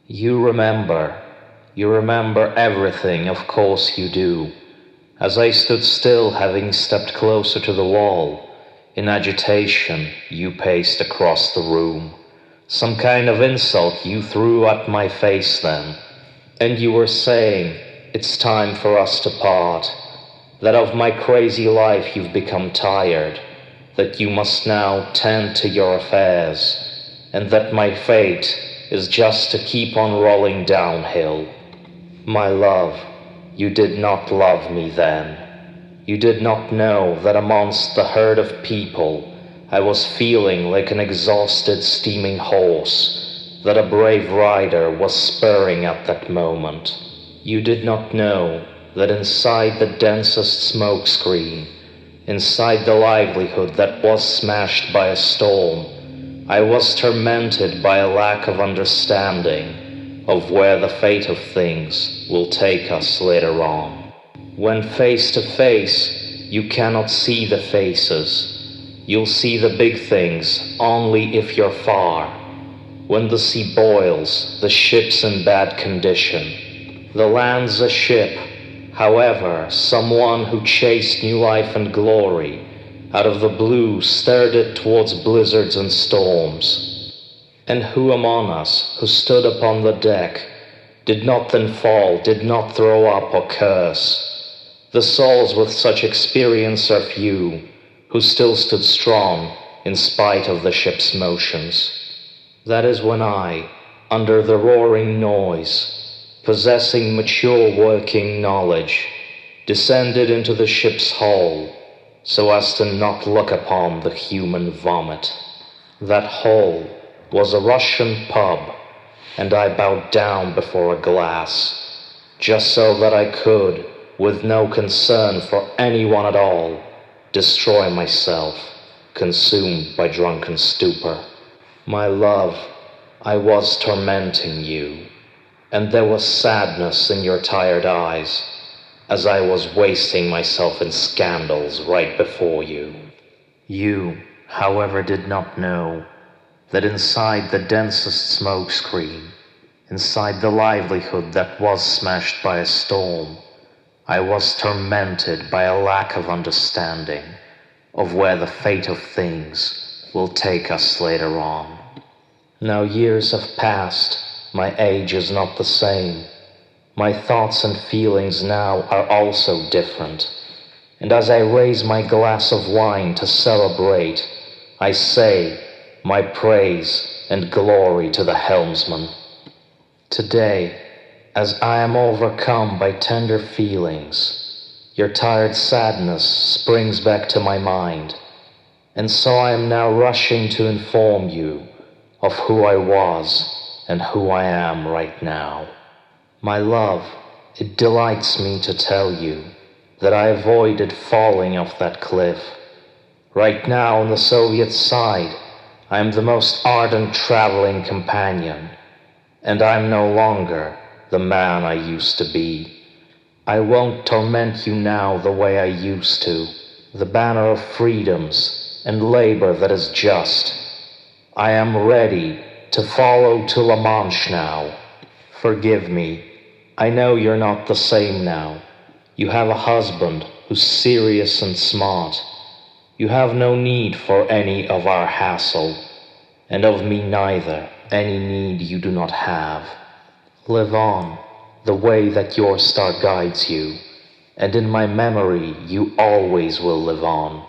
You remember. You remember everything, of course you do. As I stood still, having stepped closer to the wall, in agitation, you paced across the room. Some kind of insult you threw at my face then, and you were saying, it's time for us to part, that of my crazy life you've become tired, that you must now tend to your affairs, and that my fate is just to keep on rolling downhill. My love, you did not love me then. You did not know that amongst the herd of people I was feeling like an exhausted steaming horse, that a brave rider was spurring at that moment. You did not know that inside the densest smoke screen, inside the livelihood that was smashed by a storm, I was tormented by a lack of understanding of where the fate of things will take us later on. When face to face, you cannot see the faces. You'll see the big things only if you're far. When the sea boils, the ship's in bad condition. The land's a ship, however, someone who chased new life and glory out of the blue stirred it towards blizzards and storms. And who among us who stood upon the deck did not then fall, did not throw up or curse? The souls with such experience are few, who still stood strong in spite of the ship's motions. That is when I, under the roaring noise, possessing mature working knowledge, descended into the ship's hull, so as to not look upon the human vomit. That hull was a Russian pub, and I bowed down before a glass, just so that I could, with no concern for anyone at all, destroy myself, consumed by drunken stupor. My love, I was tormenting you, and there was sadness in your tired eyes, as I was wasting myself in scandals right before you. You, however, did not know that inside the densest smoke screen, inside the livelihood that was smashed by a storm, I was tormented by a lack of understanding of where the fate of things will take us later on. Now years have passed, my age is not the same. My thoughts and feelings now are also different, and as I raise my glass of wine to celebrate, I say my praise and glory to the helmsman. Today, as I am overcome by tender feelings, your tired sadness springs back to my mind, and so I am now rushing to inform you of who I was and who I am right now. My love, it delights me to tell you that I avoided falling off that cliff. Right now on the Soviet side, I am the most ardent traveling companion, and I'm no longer the man I used to be. I won't torment you now the way I used to, the banner of freedoms and labor that is just. I am ready to follow to La Manche now. Forgive me. I know you're not the same now. You have a husband who's serious and smart. You have no need for any of our hassle, and of me neither, any need you do not have. Live on the way that your star guides you, and in my memory you always will live on.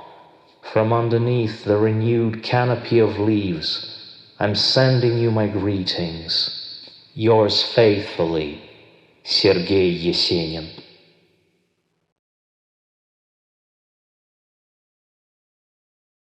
From underneath the renewed canopy of leaves, I'm sending you my greetings. Yours faithfully, Sergei Yesenin.